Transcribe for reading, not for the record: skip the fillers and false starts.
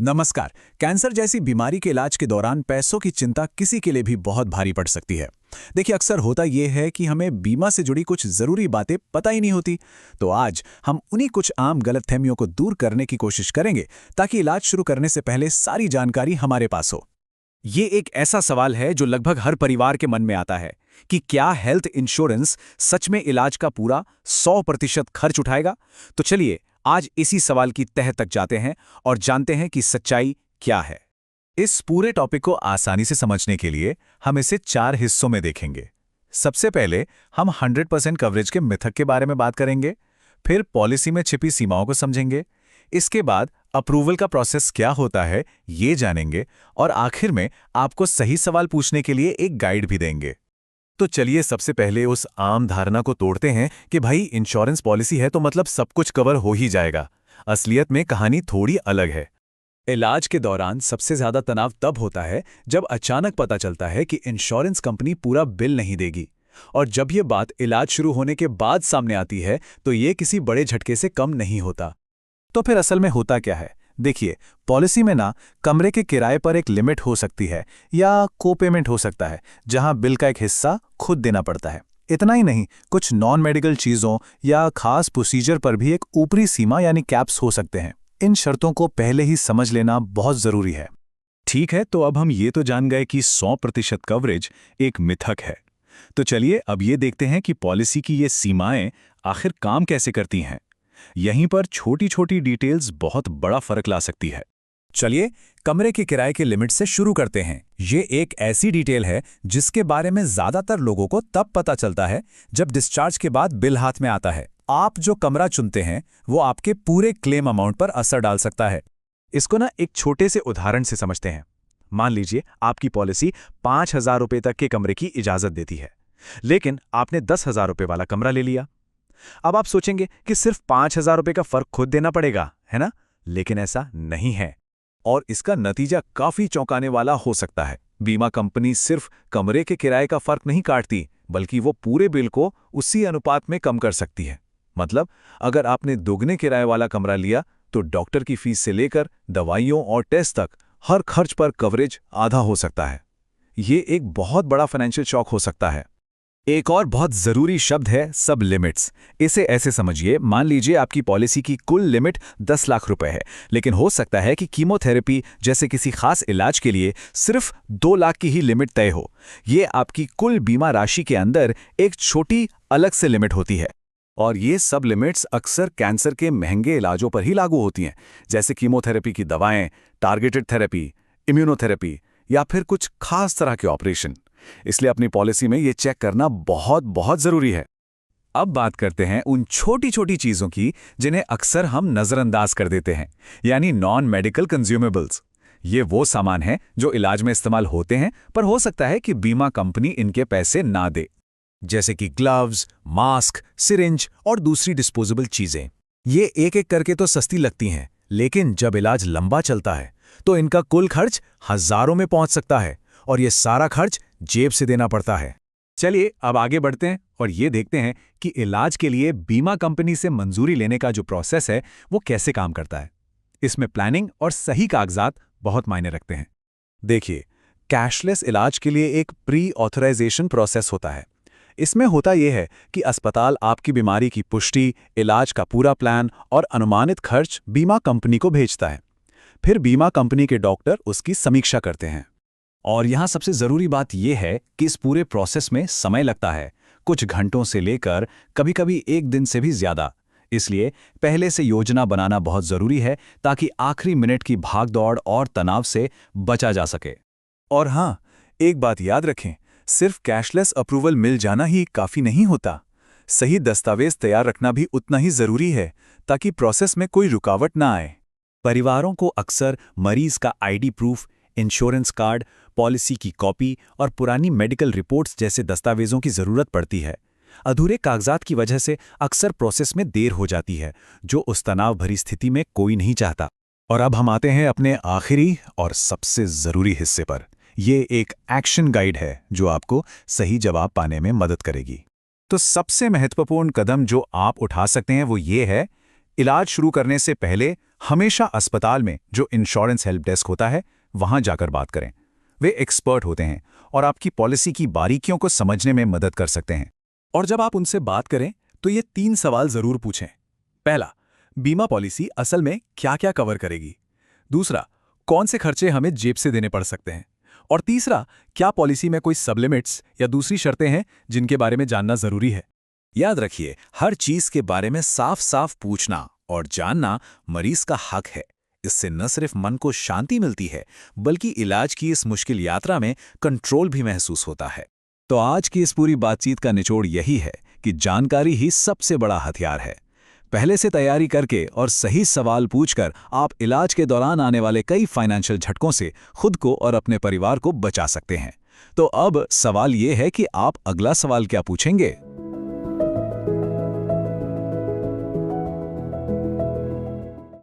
नमस्कार। कैंसर जैसी बीमारी के इलाज के दौरान पैसों की चिंता किसी के लिए भी बहुत भारी पड़ सकती है। देखिए, अक्सर होता यह है कि हमें बीमा से जुड़ी कुछ जरूरी बातें पता ही नहीं होती। तो आज हम उन्हीं कुछ आम गलतफहमियों को दूर करने की कोशिश करेंगे ताकि इलाज शुरू करने से पहले सारी जानकारी हमारे पास हो। ये एक ऐसा सवाल है जो लगभग हर परिवार के मन में आता है कि क्या हेल्थ इंश्योरेंस सच में इलाज का पूरा 100% खर्च उठाएगा। तो चलिए आज इसी सवाल की तह तक जाते हैं और जानते हैं कि सच्चाई क्या है। इस पूरे टॉपिक को आसानी से समझने के लिए हम इसे 4 हिस्सों में देखेंगे। सबसे पहले हम 100% कवरेज के मिथक के बारे में बात करेंगे, फिर पॉलिसी में छिपी सीमाओं को समझेंगे, इसके बाद अप्रूवल का प्रोसेस क्या होता है ये जानेंगे और आखिर में आपको सही सवाल पूछने के लिए एक गाइड भी देंगे। तो चलिए सबसे पहले उस आम धारणा को तोड़ते हैं कि भाई इंश्योरेंस पॉलिसी है तो मतलब सब कुछ कवर हो ही जाएगा। असलियत में कहानी थोड़ी अलग है। इलाज के दौरान सबसे ज्यादा तनाव तब होता है जब अचानक पता चलता है कि इंश्योरेंस कंपनी पूरा बिल नहीं देगी। और जब ये बात इलाज शुरू होने के बाद सामने आती है तो ये किसी बड़े झटके से कम नहीं होता। तो फिर असल में होता क्या है? देखिए, पॉलिसी में ना कमरे के किराए पर एक लिमिट हो सकती है या कोपेमेंट हो सकता है जहां बिल का एक हिस्सा खुद देना पड़ता है। इतना ही नहीं, कुछ नॉन मेडिकल चीज़ों या खास प्रोसीजर पर भी एक ऊपरी सीमा यानी कैप्स हो सकते हैं। इन शर्तों को पहले ही समझ लेना बहुत ज़रूरी है। ठीक है, तो अब हम ये तो जान गए कि 100% कवरेज एक मिथक है। तो चलिए अब ये देखते हैं कि पॉलिसी की ये सीमाएं आखिर काम कैसे करती हैं। यहीं पर छोटी छोटी डिटेल्स बहुत बड़ा फर्क ला सकती है। चलिए कमरे के किराए के लिमिट से शुरू करते हैं। ये एक ऐसी डिटेल है जिसके बारे में ज्यादातर लोगों को तब पता चलता है जब डिस्चार्ज के बाद बिल हाथ में आता है। आप जो कमरा चुनते हैं वो आपके पूरे क्लेम अमाउंट पर असर डाल सकता है। इसको ना एक छोटे से उदाहरण से समझते हैं। मान लीजिए आपकी पॉलिसी 5,000 रुपये तक के कमरे की इजाजत देती है, लेकिन आपने 10,000 रुपये वाला कमरा ले लिया। अब आप सोचेंगे कि सिर्फ 5,000 रुपये का फर्क खुद देना पड़ेगा, है ना? लेकिन ऐसा नहीं है और इसका नतीजा काफी चौंकाने वाला हो सकता है। बीमा कंपनी सिर्फ कमरे के किराए का फर्क नहीं काटती, बल्कि वो पूरे बिल को उसी अनुपात में कम कर सकती है। मतलब अगर आपने दोगुने किराए वाला कमरा लिया तो डॉक्टर की फीस से लेकर दवाइयों और टेस्ट तक हर खर्च पर कवरेज आधा हो सकता है। ये एक बहुत बड़ा फाइनेंशियल शॉक हो सकता है। एक और बहुत जरूरी शब्द है सब लिमिट्स। इसे ऐसे समझिए, मान लीजिए आपकी पॉलिसी की कुल लिमिट 10 लाख रुपए है, लेकिन हो सकता है कि कीमोथेरेपी जैसे किसी खास इलाज के लिए सिर्फ 2 लाख की ही लिमिट तय हो। ये आपकी कुल बीमा राशि के अंदर एक छोटी अलग से लिमिट होती है। और ये सब लिमिट्स अक्सर कैंसर के महंगे इलाजों पर ही लागू होती हैं, जैसे कीमोथेरेपी की दवाएं, टारगेटेड थेरेपी, इम्यूनोथेरेपी या फिर कुछ खास तरह के ऑपरेशन। इसलिए अपनी पॉलिसी में ये चेक करना बहुत बहुत जरूरी है। अब बात करते हैं उन छोटी छोटी चीजों की जिन्हें अक्सर हम नजरअंदाज कर देते हैं, यानी नॉन मेडिकल कंज्यूमेबल्स। ये वो सामान हैं जो इलाज में इस्तेमाल होते हैं पर हो सकता है कि बीमा कंपनी इनके पैसे ना दे, जैसे कि ग्लव्स, मास्क, सिरिंज और दूसरी डिस्पोजेबल चीजें। ये एक एक करके तो सस्ती लगती हैं, लेकिन जब इलाज लंबा चलता है तो इनका कुल खर्च हजारों में पहुंच सकता है और ये सारा खर्च जेब से देना पड़ता है। चलिए अब आगे बढ़ते हैं और ये देखते हैं कि इलाज के लिए बीमा कंपनी से मंजूरी लेने का जो प्रोसेस है वो कैसे काम करता है। इसमें प्लानिंग और सही कागजात बहुत मायने रखते हैं। देखिए, कैशलेस इलाज के लिए एक प्री ऑथराइजेशन प्रोसेस होता है। इसमें होता यह है कि अस्पताल आपकी बीमारी की पुष्टि, इलाज का पूरा प्लान और अनुमानित खर्च बीमा कंपनी को भेजता है। फिर बीमा कंपनी के डॉक्टर उसकी समीक्षा करते हैं। और यहाँ सबसे ज़रूरी बात यह है कि इस पूरे प्रोसेस में समय लगता है, कुछ घंटों से लेकर कभी-कभी 1 दिन से भी ज़्यादा। इसलिए पहले से योजना बनाना बहुत ज़रूरी है ताकि आखिरी मिनट की भागदौड़ और तनाव से बचा जा सके। और हाँ, एक बात याद रखें, सिर्फ कैशलेस अप्रूवल मिल जाना ही काफ़ी नहीं होता। सही दस्तावेज तैयार रखना भी उतना ही ज़रूरी है ताकि प्रोसेस में कोई रुकावट ना आए। परिवारों को अक्सर मरीज का ID proof, insurance card, policy की कॉपी और पुरानी मेडिकल रिपोर्ट्स जैसे दस्तावेजों की जरूरत पड़ती है। अधूरे कागजात की वजह से अक्सर प्रोसेस में देर हो जाती है, जो उस तनाव भरी स्थिति में कोई नहीं चाहता। और अब हम आते हैं अपने आखिरी और सबसे जरूरी हिस्से पर। ये एक एक्शन गाइड है जो आपको सही जवाब पाने में मदद करेगी। तो सबसे महत्वपूर्ण कदम जो आप उठा सकते हैं वो ये है, इलाज शुरू करने से पहले हमेशा अस्पताल में जो इंश्योरेंस हेल्प डेस्क होता है वहां जाकर बात करें। वे एक्सपर्ट होते हैं और आपकी पॉलिसी की बारीकियों को समझने में मदद कर सकते हैं। और जब आप उनसे बात करें तो ये 3 सवाल जरूर पूछें। पहला, बीमा पॉलिसी असल में क्या क्या कवर करेगी? दूसरा, कौन से खर्चे हमें जेब से देने पड़ सकते हैं? और तीसरा, क्या पॉलिसी में कोई सबलिमिट्स या दूसरी शर्तें हैं जिनके बारे में जानना जरूरी है? याद रखिए, हर चीज के बारे में साफ साफ पूछना और जानना मरीज का हक है। इससे न सिर्फ मन को शांति मिलती है, बल्कि इलाज की इस मुश्किल यात्रा में कंट्रोल भी महसूस होता है। तो आज की इस पूरी बातचीत का निचोड़ यही है कि जानकारी ही सबसे बड़ा हथियार है। पहले से तैयारी करके और सही सवाल पूछकर आप इलाज के दौरान आने वाले कई फाइनेंशियल झटकों से खुद को और अपने परिवार को बचा सकते हैं। तो अब सवाल ये है कि आप अगला सवाल क्या पूछेंगे?